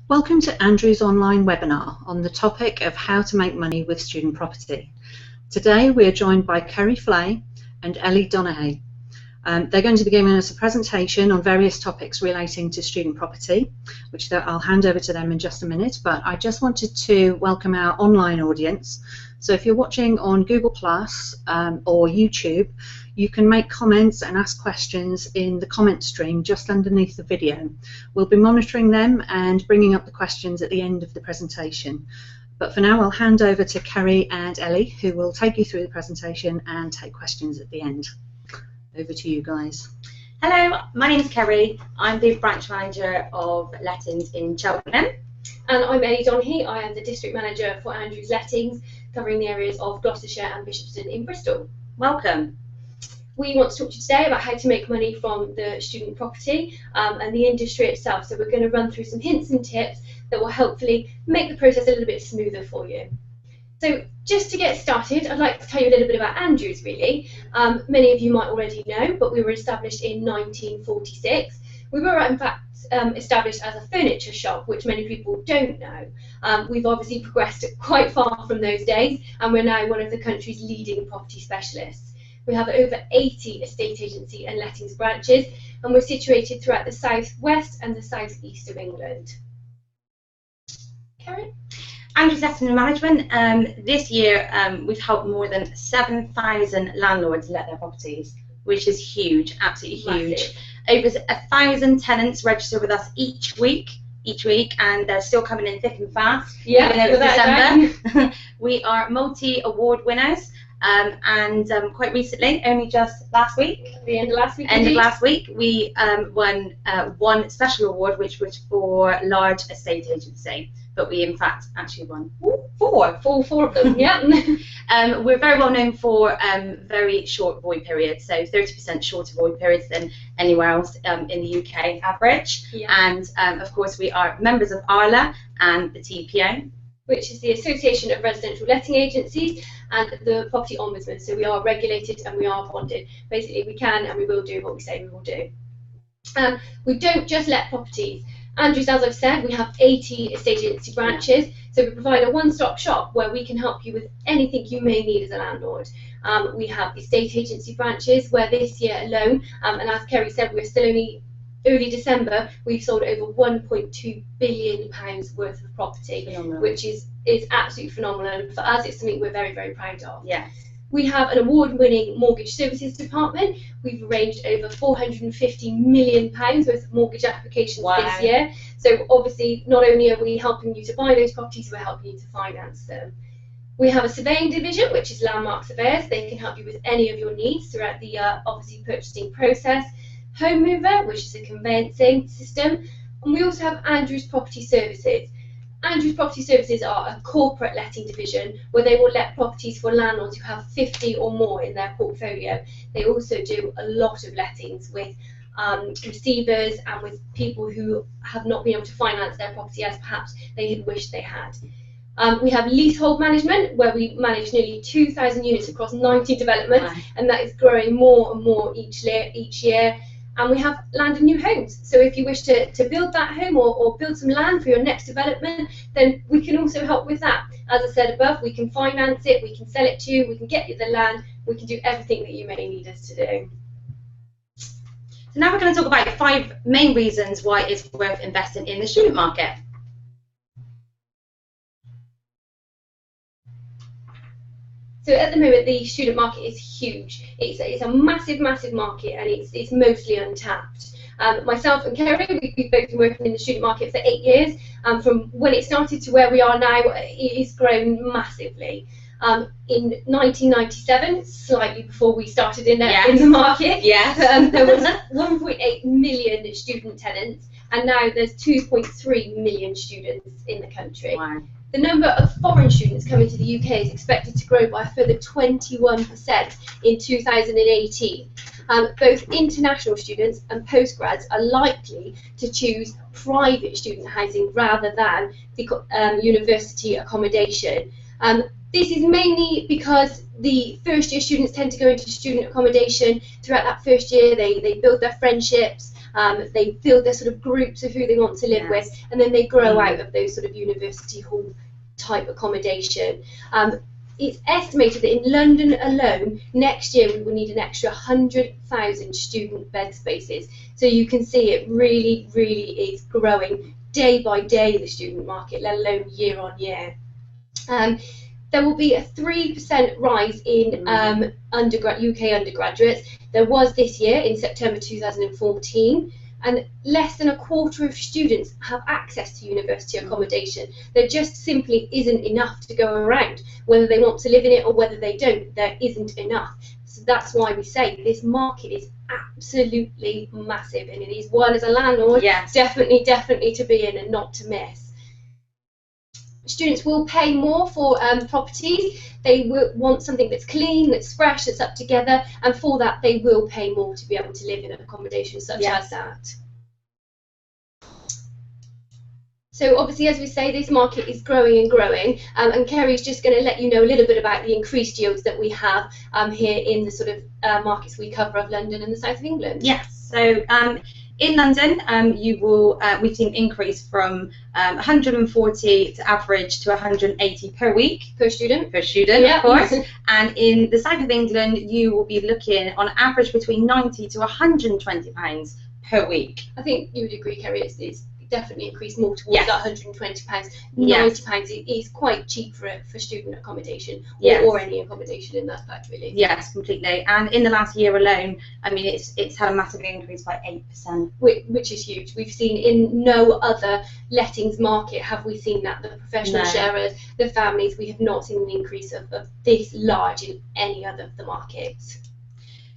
Welcome to Andrew's online webinar on the topic of how to make money with student property. Today we are joined by Kerry Flay and Ellie Donaghy. They're going to be giving us a presentation on various topics relating to student property, which I'll hand over to them in just a minute, but I just wanted to welcome our online audience. So if you're watching on Google Plus or YouTube, you can make comments and ask questions in the comment stream just underneath the video. We'll be monitoring them and bringing up the questions at the end of the presentation. But for now, I'll hand over to Kerry and Ellie, who will take you through the presentation and take questions at the end. Over to you guys. Hello, my name is Kerry. I'm the branch manager of lettings in Cheltenham. And I'm Ellie Donaghy. I am the district manager for Andrew's Lettings, covering the areas of Gloucestershire and Bishopston in Bristol. Welcome. We want to talk to you today about how to make money from the student property and the industry itself. So we're going to run through some hints and tips that will hopefully make the process a little bit smoother for you. So just to get started, I'd like to tell you a little bit about Andrew's really. Many of you might already know, but we were established in 1946. We were in fact established as a furniture shop, which many people don't know. We've obviously progressed quite far from those days, and we're now one of the country's leading property specialists. We have over 80 estate agency and lettings branches, and we're situated throughout the south-west and the south-east of England. Kerry? Andrew's Letting Management, this year we've helped more than 7,000 landlords let their properties, which is huge, absolutely huge. Massive. Over 1,000 tenants register with us each week, and they're still coming in thick and fast. Yeah, even though it's December. We are multi-award winners, and quite recently, only just last week, The end of last week. end of last week, we won one special award, which was for large estate agency. But we, in fact, actually won four of them. Yeah. We're very well known for very short void periods, so 30% shorter void periods than anywhere else in the UK average. Yeah. And of course, we are members of ARLA and the TPO, Which is the Association of Residential Letting Agencies, and the Property Ombudsman. So we are regulated and we are bonded. Basically, we can and we will do what we say we will do. We don't just let properties. Andrew's, as I've said, we have 80 estate agency branches, so we provide a one-stop shop where we can help you with anything you may need as a landlord. We have estate agency branches where this year alone, and as Kerry said, we're still only early December, we've sold over £1.2 billion worth of property, Phenomenal. which is absolutely phenomenal, and for us it's something we're very, very proud of. Yes. We have an award-winning mortgage services department. We've arranged over £450 million worth of mortgage applications this year. So obviously, not only are we helping you to buy those properties, we're helping you to finance them. We have a surveying division, which is Landmark Surveyors. They can help you with any of your needs throughout the obviously purchasing process. Home Mover, which is a conveyancing system. And we also have Andrew's Property Services. Andrew's Property Services are a corporate letting division where they will let properties for landlords who have 50 or more in their portfolio. They also do a lot of lettings with receivers and with people who have not been able to finance their property as perhaps they had wished they had. We have leasehold management, where we manage nearly 2,000 units across 90 developments, and that is growing more and more each year. And we have land and new homes. So if you wish to build that home or build some land for your next development, then we can also help with that. As I said above, we can finance it, we can sell it to you, we can get you the land, we can do everything that you may need us to do. So now we're going to talk about 5 main reasons why it's worth investing in the student market. So at the moment, the student market is huge. It's a massive, massive market, and it's mostly untapped. Myself and Kerry, we've both been working in the student market for 8 years. From when it started to where we are now, it has grown massively. In 1997, slightly before we started in the market, there was 1.8 million student tenants, and now there's 2.3 million students in the country. Wow. The number of foreign students coming to the UK is expected to grow by a further 21% in 2018. Both international students and postgrads are likely to choose private student housing rather than the university accommodation. This is mainly because the first year students tend to go into student accommodation. Throughout that first year, they build their friendships, They build their sort of groups of who they want to live with, and then they grow out of those sort of university hall type accommodation. It's estimated that in London alone, next year we will need an extra 100,000 student bed spaces. So you can see it really, really is growing day by day, the student market, let alone year on year. There will be a 3% rise in UK undergraduates. There was this year in September 2014, and less than a quarter of students have access to university accommodation. There just simply isn't enough to go around. Whether they want to live in it or whether they don't, there isn't enough. So that's why we say this market is absolutely massive, and it is one as a landlord definitely to be in and not to miss. Students will pay more for properties. They will want something that's clean, that's fresh, that's up together, and for that they will pay more to be able to live in an accommodation such as that. So obviously, as we say, this market is growing and growing, and Kerry's just going to let you know a little bit about the increased yields that we have here in the sort of markets we cover of London and the south of England. Yes, so in London, we've seen an increase from 140 to average to 180 per week. Per student, of course. And in the south of England, you will be looking on average between 90 to 120 pounds per week. I think you would agree, Kerry, it's definitely increased more towards that £120. £90 is quite cheap for student accommodation or any accommodation in that fact, really. Yes, completely. And in the last year alone, I mean, it's had a massive increase by 8%. Which is huge. We've seen in no other lettings market have we seen that. The professional sharers, the families, we have not seen an increase of this large in any other of the markets.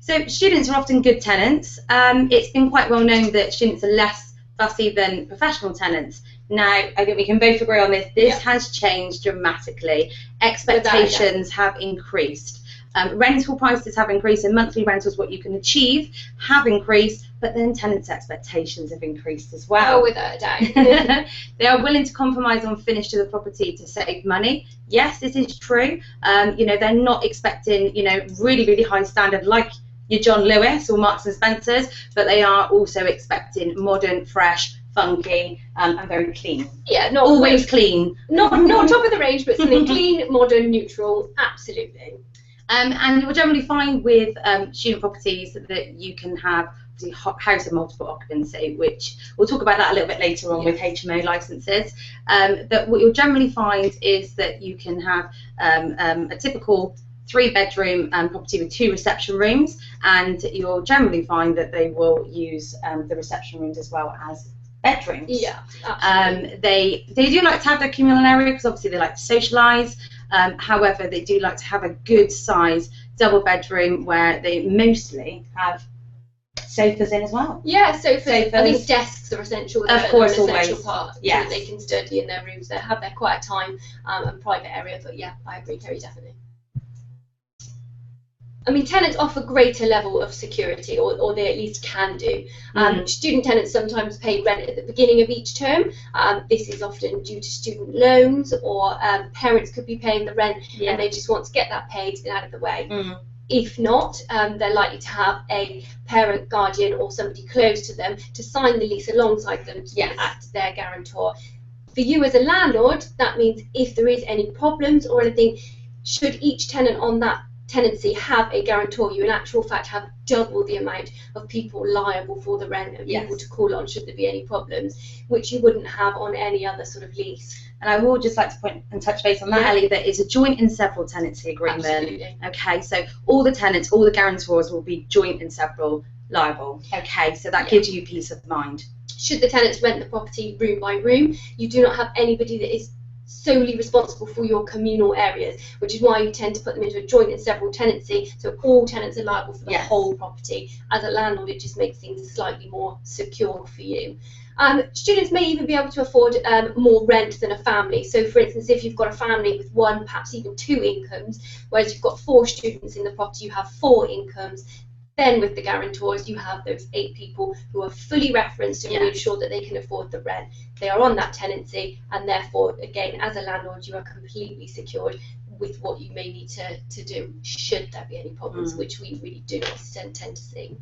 So students are often good tenants. It's been quite well known that students are less fussy than professional tenants. Now, I think we can both agree on this. This has changed dramatically. Expectations have increased. Rental prices have increased, and monthly rentals, what you can achieve, have increased, but then tenants' expectations have increased as well. Oh, without a doubt. They are willing to compromise on finish to the property to save money. Yes, this is true. You know, they're not expecting, you know, really, really high standard like your John Lewis or Marks and Spencers, but they are also expecting modern, fresh, funky, and very clean. Yeah, not always clean. Not top of the range, but something clean, modern, neutral. Absolutely. And you'll generally find with student properties that you can have the house of multiple occupancy, which we'll talk about that a little bit later on with HMO licenses. That what you'll generally find is that you can have a typical 3-bedroom property with 2 reception rooms, and you'll generally find that they will use the reception rooms as well as bedrooms. Yeah, absolutely. They do like to have their communal area because obviously they like to socialise. However, they do like to have a good size double bedroom where they mostly have sofas in as well. Yeah, sofas. I think desks are essential. Of course, an always. Essential part. Yes. So that they can study in their rooms. They have their quiet time and private area. But yeah, I agree, Kerry, definitely. I mean, tenants offer greater level of security, or they at least can do. Student tenants sometimes pay rent at the beginning of each term. This is often due to student loans, or parents could be paying the rent and they just want to get that paid and out of the way. If not, they're likely to have a parent, guardian, or somebody close to them to sign the lease alongside them to act as their guarantor. For you as a landlord, that means if there is any problems or anything, should each tenant on that tenancy have a guarantor, you in actual fact have double the amount of people liable for the rent and people to call on should there be any problems, which you wouldn't have on any other sort of lease. And I will just like to point and touch base on that, Ellie, that is a joint and several tenancy agreement. Absolutely. Okay, so all the tenants, all the guarantors will be joint and several liable. Okay, so that gives you peace of mind. Should the tenants rent the property room by room, you do not have anybody that is solely responsible for your communal areas, which is why you tend to put them into a joint and several tenancy, so all tenants are liable for the whole property. As a landlord, it just makes things slightly more secure for you. Students may even be able to afford more rent than a family. So for instance, if you've got a family with 1, perhaps even 2 incomes, whereas you've got 4 students in the property, you have 4 incomes. Then with the guarantors, you have those 8 people who are fully referenced and really ensure that they can afford the rent. They are on that tenancy, and therefore, again, as a landlord, you are completely secured with what you may need to do should there be any problems, which we really do not tend to see.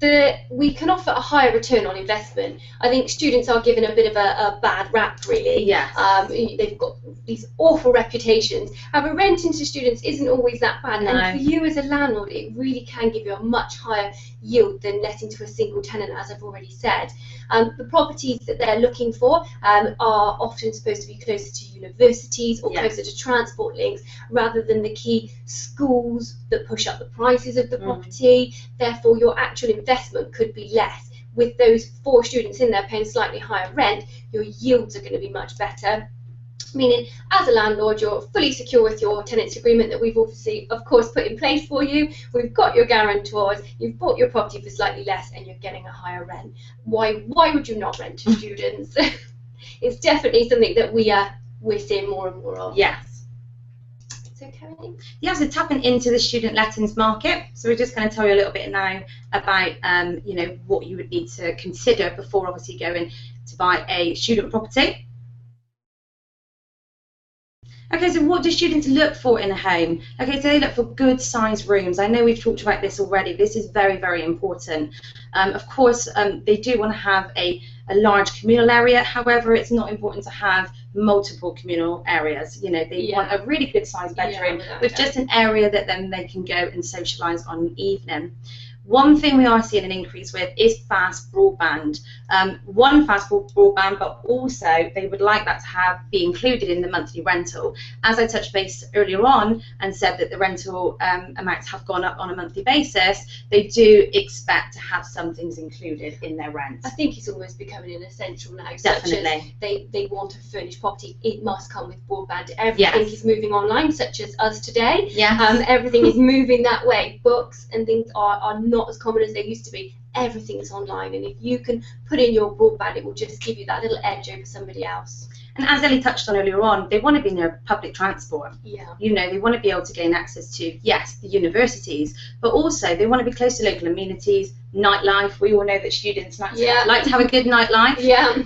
We can offer a higher return on investment. I think students are given a bit of a bad rap, really. Yes. They've got these awful reputations. However, renting to students isn't always that bad. No. And for you as a landlord, it really can give you a much higher yield than letting to a single tenant, as I've already said. The properties that they're looking for are often supposed to be closer to universities or closer to transport links, rather than the key schools that push up the prices of the property. Therefore, your actual investment could be less. With those 4 students in there paying slightly higher rent, your yields are going to be much better. Meaning, as a landlord, you're fully secure with your tenancy agreement that we've obviously, of course, put in place for you. We've got your guarantors. You've bought your property for slightly less, and you're getting a higher rent. Why would you not rent to students? It's definitely something that we're seeing more and more of. Yes. So, Kerry? Yeah, so tapping into the student lettings market. So we're just going to tell you a little bit now about what you would need to consider before obviously going to buy a student property. Okay, so what do students look for in a home? Okay, so they look for good sized rooms. I know we've talked about this already. This is very, very important. Of course, they do want to have a large communal area. However, it's not important to have multiple communal areas. They want a really good sized bedroom with just an area that then they can go and socialise on an evening. One thing we are seeing an increase with is fast broadband. Fast broadband, but also they would like that to be included in the monthly rental. As I touched base earlier on and said that the rental amounts have gone up on a monthly basis, they do expect to have some things included in their rent. I think it's almost becoming an essential now. Definitely. Such as they want a furnished property, it must come with broadband. Everything is moving online, such as us today. Yes. Everything is moving that way. Books and things are not as common as they used to be. Everything is online, and if you can put in your broadband, it will just give you that little edge over somebody else. And as Ellie touched on earlier on, they want to be near public transport. Yeah. They want to be able to gain access to, yes, the universities, but also they want to be close to local amenities, nightlife. We all know that students like to have a good nightlife. Yeah.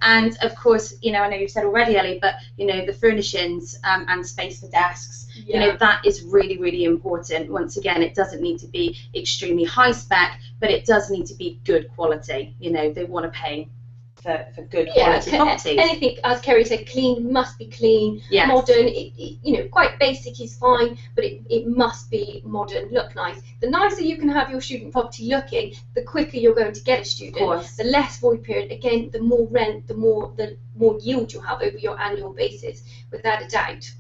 And of course, I know you've said already, Ellie, but the furnishings and space for desks. That is really, really important. Once again, it doesn't need to be extremely high spec, but it does need to be good quality. They want to pay for good quality properties. Anything, as Kerry said, clean must be clean. Yes. Modern, quite basic is fine, but it must be modern, look nice. The nicer you can have your student property looking, the quicker you're going to get a student. Of course. The less void period, again, the more rent, the more yield you'll have over your annual basis, without a doubt.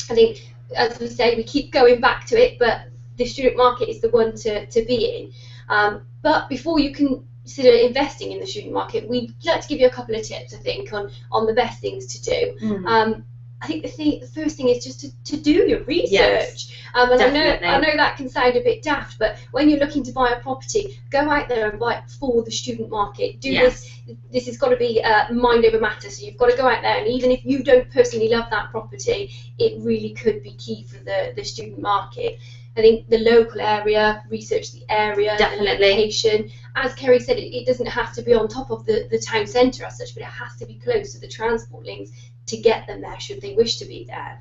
I think, as we say, we keep going back to it, but the student market is the one to be in. But before you can consider investing in the student market, we'd like to give you a couple of tips, I think, on the best things to do. I think the first thing is just to do your research. Yes, and I know that can sound a bit daft, but when you're looking to buy a property, go out there and buy it for the student market. This has got to be mind over matter, so you've got to go out there, and even if you don't personally love that property, it really could be key for the student market. I think the local area, research the area, definitely. The location. As Kerry said, it doesn't have to be on top of the town centre as such, but it has to be close to the transport links to get them there should they wish to be there.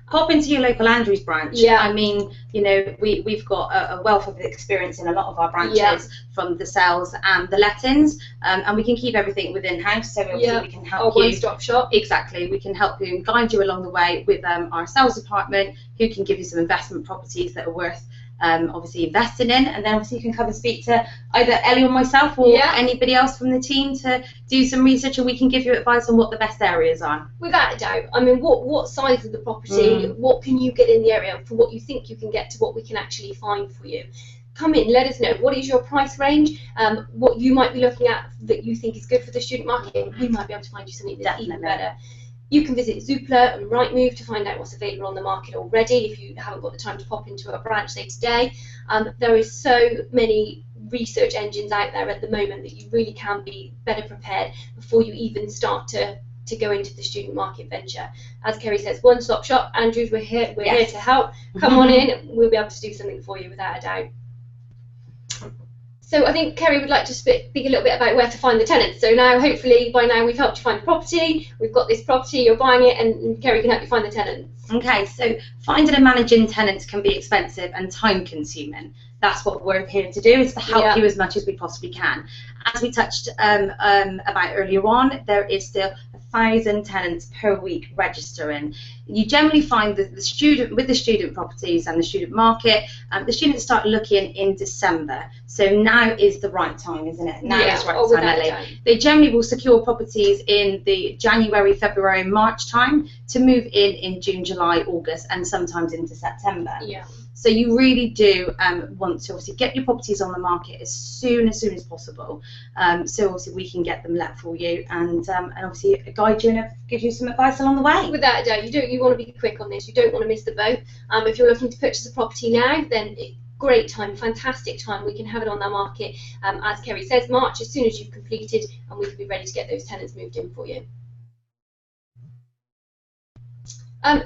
Pop into your local Andrews branch. Yeah. I mean, we've got a wealth of experience in a lot of our branches from the sales and the lettings, and we can keep everything within house. So obviously we can help you. One-stop shop. Exactly. We can help you and guide you along the way with our sales department, who can give you some investment properties that are worth obviously investing in, and then obviously you can come and speak to either Ellie or myself or anybody else from the team to do some research, and we can give you advice on what the best areas are. Without a doubt. I mean, what size of the property, what can you get in the area for what you think you can get to what we can actually find for you. Come in, let us know what is your price range, what you might be looking at that you think is good for the student market. We might be able to find you something that's even better. You can visit Zoopla and Rightmove to find out what's available on the market already if you haven't got the time to pop into a branch, say today. There is so many research engines out there at the moment that you really can be better prepared before you even start to go into the student market venture. As Kerry says, one-stop shop. Andrews, we're here to help. Come on in, we'll be able to do something for you without a doubt. So I think Kerry would like to speak a little bit about where to find the tenants. So now, hopefully, by now we've helped you find the property, we've got this property, you're buying it, and Kerry can help you find the tenants. Okay, so finding and managing tenants can be expensive and time consuming. that's what we're here to do, is to help you as much as we possibly can. As we touched about earlier on, there is still 1,000 tenants per week registering. You generally find that the student properties and the student market, the students start looking in December. So now is the right time, isn't it? Now is the right time, Ellie. They generally will secure properties in the January, February, March time to move in June, July, August, and sometimes into September. Yeah. So you really do want to obviously get your properties on the market as soon as possible. So obviously we can get them let for you, and obviously guide you and give you some advice along the way. Without a doubt, you want to be quick on this. You don't want to miss the boat. If you're looking to purchase a property now, then great time, fantastic time. We can have it on the market, as Kerry says, March, as soon as you've completed, and we can be ready to get those tenants moved in for you.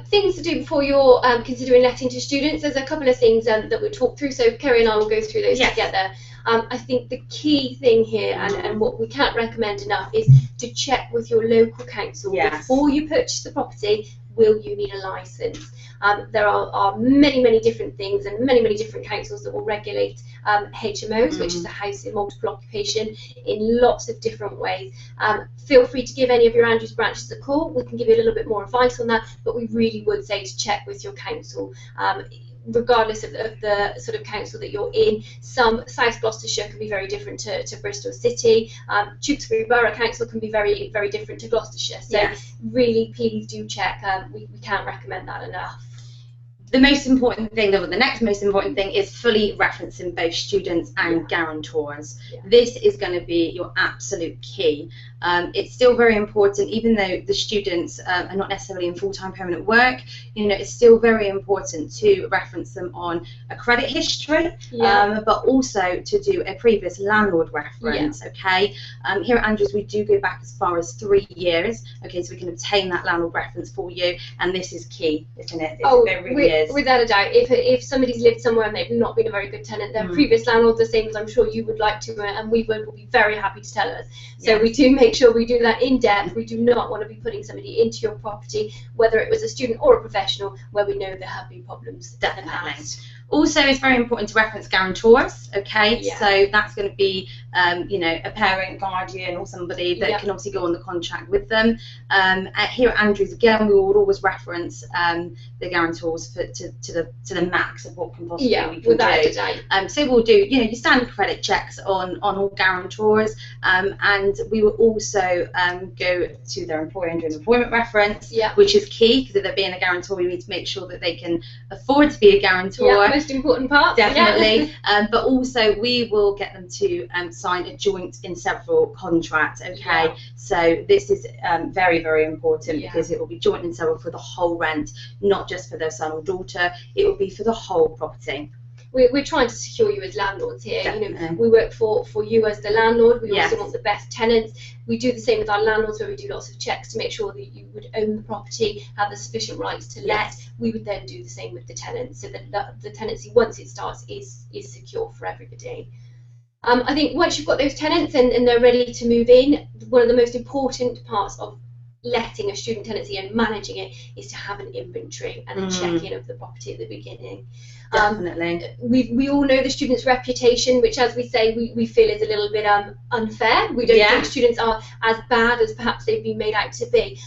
Things to do before you're considering letting to students. There's a couple of things that we'll talk through, so Kerry and I will go through those together. I think the key thing here, and what we can't recommend enough, is to check with your local council before you purchase the property. Will you need a licence? There are many different things, and many different councils that will regulate HMOs, which is a house in multiple occupation, in lots of different ways. Feel free to give any of your Andrews branches a call. We can give you a little bit more advice on that, but we really would say to check with your council. Regardless of the sort of council that you're in, some South Gloucestershire can be very different to Bristol City. Tewkesbury Borough Council can be very different to Gloucestershire. So really, please do check. We can't recommend that enough. The most important thing, the next most important thing, is fully referencing both students and guarantors. This is going to be your absolute key. It's still very important, even though the students are not necessarily in full-time permanent work. You know, it's still very important to reference them on a credit history, but also to do a previous landlord reference. Okay, here at Andrews we do go back as far as 3 years. Okay, so we can obtain that landlord reference for you, and this is key, isn't it? It really is. Without a doubt, if somebody's lived somewhere and they've not been a very good tenant, their previous landlord, the same as I'm sure you would like to, and we will be very happy to tell us. So we do make sure we do that in depth. We do not want to be putting somebody into your property, whether it was a student or a professional, where we know there have been problems. Definitely. Also, it's very important to reference guarantors. Okay, so that's going to be you know, a parent, guardian, or somebody that can obviously go on the contract with them. Here at Andrews, again, we will always reference the guarantors to the max of what can possibly we can do. So we'll do, you know, your standard credit checks on all guarantors, and we will also go to their employer and do an employment reference, which is key, because if they're being a guarantor, we need to make sure that they can afford to be a guarantor. Most important part. Definitely. But also we will get them to sign a joint in several contract. Okay, so this is very important, because it will be joint in several for the whole rent, not just for their son or daughter. It will be for the whole property. We're trying to secure you as landlords here. You know, we work for you as the landlord. We also want the best tenants. We do the same with our landlords, where we do lots of checks to make sure that you would own the property, have the sufficient rights to let. We would then do the same with the tenants, so that the tenancy, once it starts, is secure for everybody. I think once you've got those tenants and they're ready to move in, one of the most important parts of letting a student tenancy and managing it is to have an inventory and a check-in of the property at the beginning. Definitely. We all know the student's reputation, which, as we say, we feel is a little bit unfair. We don't think students are as bad as perhaps they've been made out to be,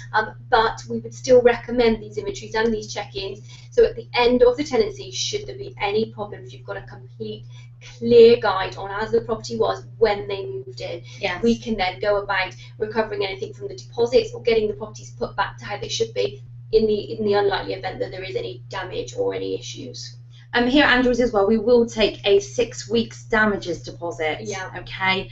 but we would still recommend these inventories and these check-ins. So at the end of the tenancy, should there be any problems, you've got a complete, clear guide on as the property was when they moved in. We can then go about recovering anything from the deposits or getting the properties put back to how they should be in the unlikely event that there is any damage or any issues. Here at Andrews as well, we will take a 6 weeks damages deposit. Okay,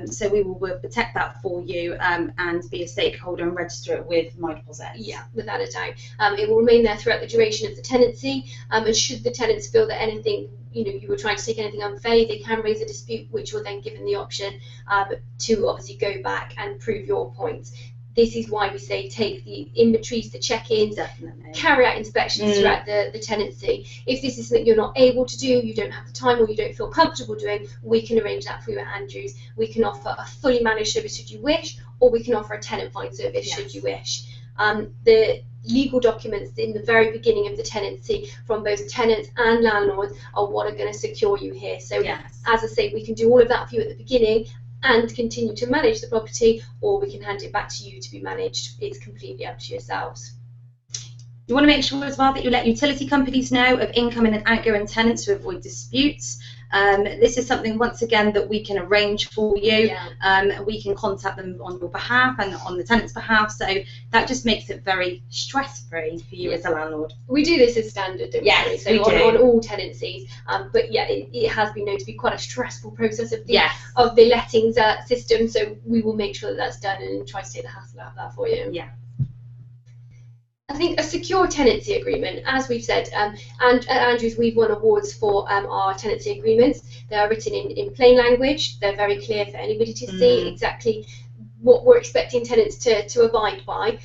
so we will protect that for you, and be a stakeholder and register it with My Deposit. Without a doubt. It will remain there throughout the duration of the tenancy, and should the tenants feel that anything, you know, you were trying to take anything unfair, they can raise a dispute, which will then give them the option to obviously go back and prove your points. This is why we say take the inventories, the check-ins, carry out inspections throughout the tenancy. If this is something you're not able to do, you don't have the time, or you don't feel comfortable doing, we can arrange that for you at Andrews. We can offer a fully managed service should you wish, or we can offer a tenant find service should you wish. The legal documents in the very beginning of the tenancy from both tenants and landlords are what are going to secure you here. So yes, as I say, we can do all of that for you at the beginning and continue to manage the property, or we can hand it back to you to be managed. It's completely up to yourselves. you want to make sure as well that you let utility companies know of incoming and outgoing tenants to avoid disputes. This is something, once again, that we can arrange for you. We can contact them on your behalf and on the tenant's behalf, so that just makes it very stress-free for you as a landlord. We do this as standard, don't we? So on all tenancies, but yeah, it has been known to be quite a stressful process of the lettings system, so we will make sure that that's done and try to take the hassle out of that for you. Yeah. I think a secure tenancy agreement, as we've said, and at Andrews we've won awards for our tenancy agreements. They are written in plain language. They're very clear for anybody to see exactly what we're expecting tenants to abide by.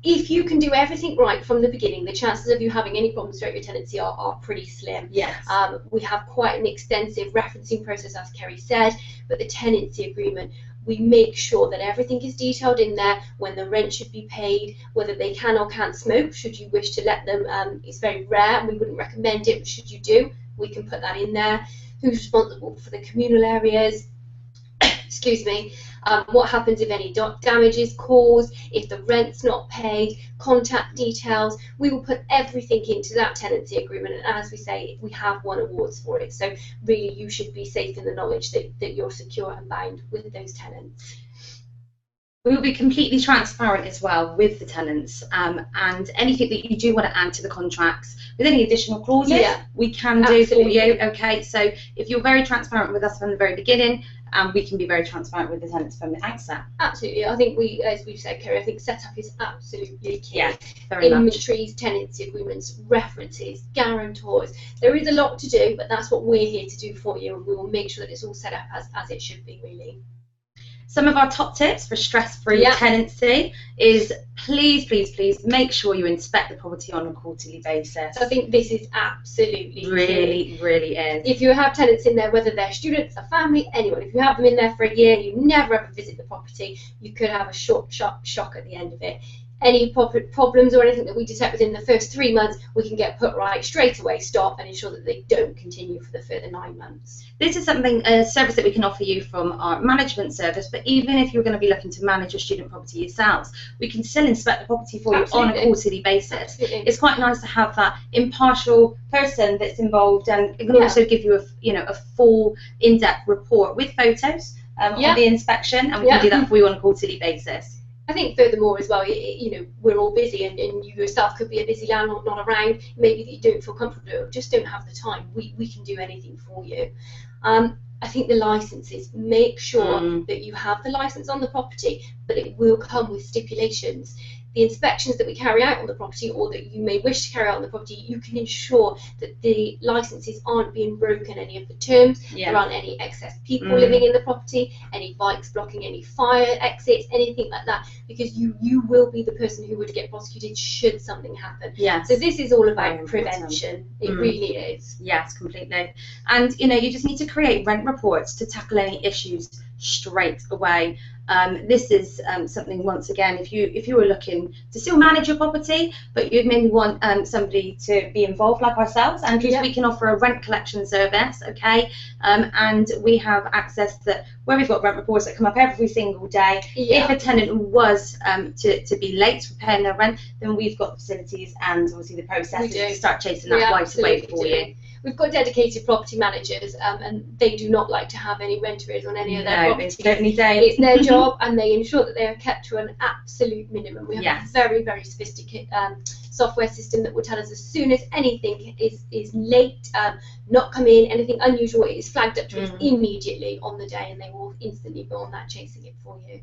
If you can do everything right from the beginning, the chances of you having any problems throughout your tenancy are pretty slim. Yes. We have quite an extensive referencing process, as Kerry said, but the tenancy agreement, we make sure that everything is detailed in there, when the rent should be paid, whether they can or can't smoke, should you wish to let them. It's very rare and we wouldn't recommend it, but should you do, we can put that in there. Who's responsible for the communal areas, excuse me, what happens if any damage is caused, if the rent's not paid, contact details. We will put everything into that tenancy agreement, and as we say, we have won awards for it, so really you should be safe in the knowledge that you're secure and bound with those tenants. We will be completely transparent as well with the tenants, and anything that you do want to add to the contracts with any additional clauses, we can do for you. Okay, so if you're very transparent with us from the very beginning, we can be very transparent with the tenants from the outset. Absolutely. I think as we've said, Kerry, I think setup is absolutely key. Yeah, very Inventories, tenancy agreements, references, guarantors. There is a lot to do, but that's what we're here to do for you, and we will make sure that it's all set up as it should be, really. Some of our top tips for stress-free tenancy is please make sure you inspect the property on a quarterly basis. I think this is absolutely key. Really is. If you have tenants in there, whether they're students, a family, anyone, if you have them in there for a year, you never ever visit the property, you could have a short shock at the end of it. Any problems or anything that we detect within the first 3 months, we can get put right straight away, stop, and ensure that they don't continue for the further 9 months. This is something, a service that we can offer you from our management service, but even if you're going to be looking to manage a student property yourselves, we can still inspect the property for you on a quarterly basis. It's quite nice to have that impartial person that's involved, and it can also give you a full in-depth report with photos of the inspection, and we can do that for you on a quarterly basis. I think furthermore as well, we're all busy, and you yourself could be a busy landlord not around, maybe that you don't feel comfortable or just don't have the time. We can do anything for you. I think the licenses, make sure that you have the license on the property, but it will come with stipulations. The inspections that we carry out on the property, or that you may wish to carry out on the property, you can ensure that the licenses aren't being broken, any of the terms, there aren't any excess people living in the property, any bikes blocking any fire exits, anything like that, because you will be the person who would get prosecuted should something happen. So this is all about prevention. It really is. Yes, completely. And you just need to create rent reports to tackle any issues straight away. This is something, once again, if you were looking to still manage your property, but you'd maybe want somebody to be involved like ourselves, and we can offer a rent collection service, okay? And we have access to where we've got rent reports that come up every single day. If a tenant was to be late for paying their rent, then we've got the facilities and obviously the process to start chasing that right away for you. We've got dedicated property managers, and they do not like to have any rent arrears on any of their properties. It's their job, and they ensure that they are kept to an absolute minimum. We have a very, very sophisticated software system that will tell us as soon as anything is late, not come in, anything unusual, it is flagged up to us immediately on the day, and they will instantly go on that chasing it for you.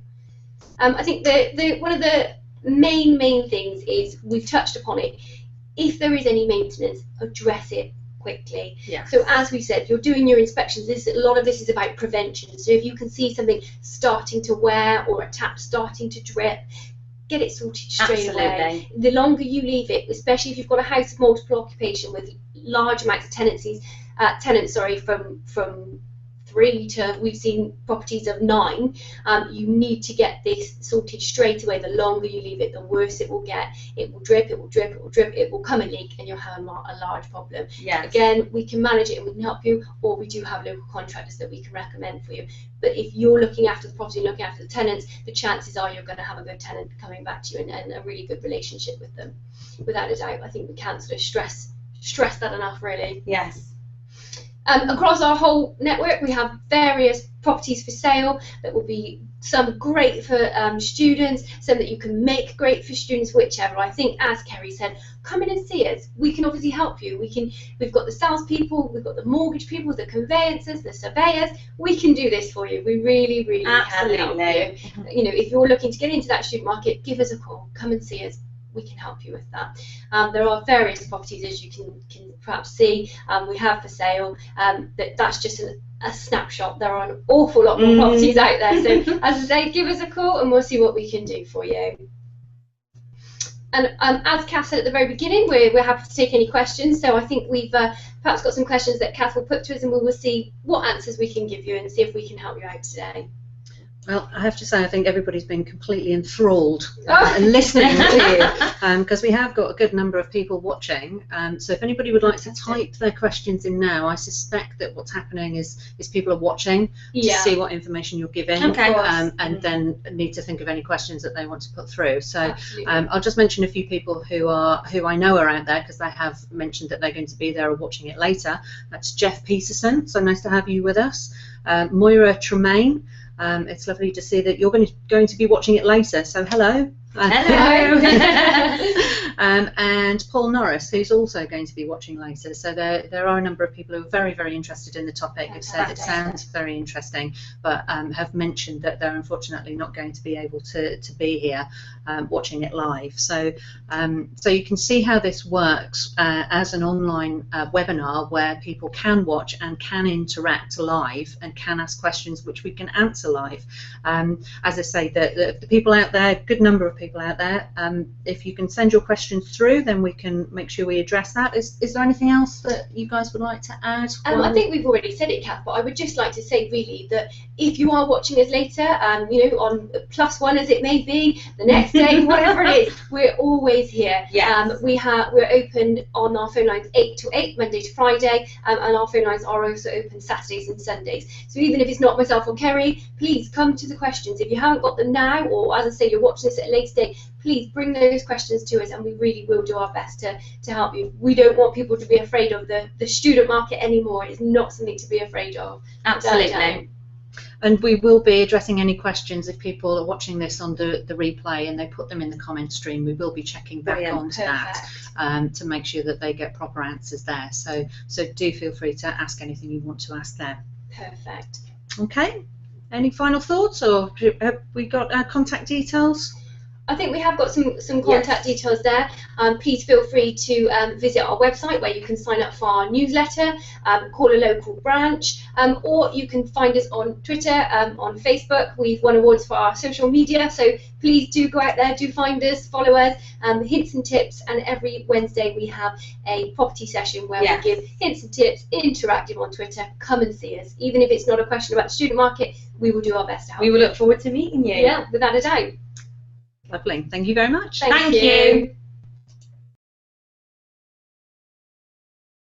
I think one of the main things is, we've touched upon it, if there is any maintenance, address it quickly. So as we said, you're doing your inspections, a lot of this is about prevention. So if you can see something starting to wear or a tap starting to drip, get it sorted straight away. The longer you leave it, especially if you've got a house of multiple occupation with large amounts of tenants from 3 to, we've seen properties of 9. You need to get this sorted straight away. The longer you leave it, the worse it will get. It will drip, it will drip, it will drip, it will come a leak, and you'll have a large problem. Yes. Again, we can manage it and we can help you, or we do have local contractors that we can recommend for you. But if you're looking after the property, looking after the tenants, the chances are you're going to have a good tenant coming back to you and a really good relationship with them. Without a doubt, I think we can't sort of stress that enough, really. Yes. Across our whole network, we have various properties for sale that will be some great for students, some that you can make great for students, whichever. I think, as Kerry said, come in and see us. We can obviously help you. We've got the salespeople, we've got the mortgage people, the conveyancers, the surveyors. We can do this for you. We really, really can help you. You know, if you're looking to get into that student market, give us a call. Come and see us. We can help you with that. There are various properties, as you can perhaps see, we have for sale. That's just a snapshot. There are an awful lot more properties out there. So, as I say, give us a call and we'll see what we can do for you. And as Kath said at the very beginning, we're happy to take any questions. So I think we've perhaps got some questions that Kath will put to us, and we will see what answers we can give you and see if we can help you out today. Well, I have to say, I think everybody's been completely enthralled and listening to you, because we have got a good number of people watching. So if anybody would like to type their questions in now, I suspect that what's happening is people are watching to see what information you're giving, and then need to think of any questions that they want to put through. So I'll just mention a few people who I know are out there, because they have mentioned that they're going to be there or watching it later. That's Jeff Peterson, so nice to have you with us. Moira Tremaine. It's lovely to see that you're going to be watching it later, so hello. Hello. And Paul Norris, who's also going to be watching later. So there are a number of people who are very, very interested in the topic, who've said it sounds very interesting, but have mentioned that they're unfortunately not going to be able to be here watching it live. So so you can see how this works as an online webinar, where people can watch and can interact live and can ask questions which we can answer live. As I say, the people out there, good number of people out there, if you can send your questions through, then we can make sure we address that. Is there anything else that you guys would like to add? I think we've already said it, Kath, but I would just like to say really that if you are watching us later, you know, on +1 as it may be, the next day, whatever it is, we're always here. Yes. We're open on our phone lines 8 to 8, Monday to Friday, and our phone lines are also open Saturdays and Sundays. So even if it's not myself or Kerry, please come to the questions. If you haven't got them now, or as I say, you're watching this at a later date, please bring those questions to us, and we really will do our best to help you. We don't want people to be afraid of the student market anymore. It's not something to be afraid of. Absolutely. And we will be addressing any questions if people are watching this on the replay and they put them in the comment stream. We will be checking back onto that to make sure that they get proper answers there. So do feel free to ask anything you want to ask there. Perfect. Okay. Any final thoughts, or have we got our contact details? I think we have got some contact details there. Please feel free to visit our website, where you can sign up for our newsletter, call a local branch, or you can find us on Twitter, on Facebook. We've won awards for our social media, so please do go out there, do find us, follow us, hints and tips, and every Wednesday we have a property session where we give hints and tips, interactive on Twitter. Come and see us. Even if it's not a question about the student market, we will do our best to help. We will look forward to meeting you. Yeah, without a doubt. Lovely. Thank you very much. Thank you.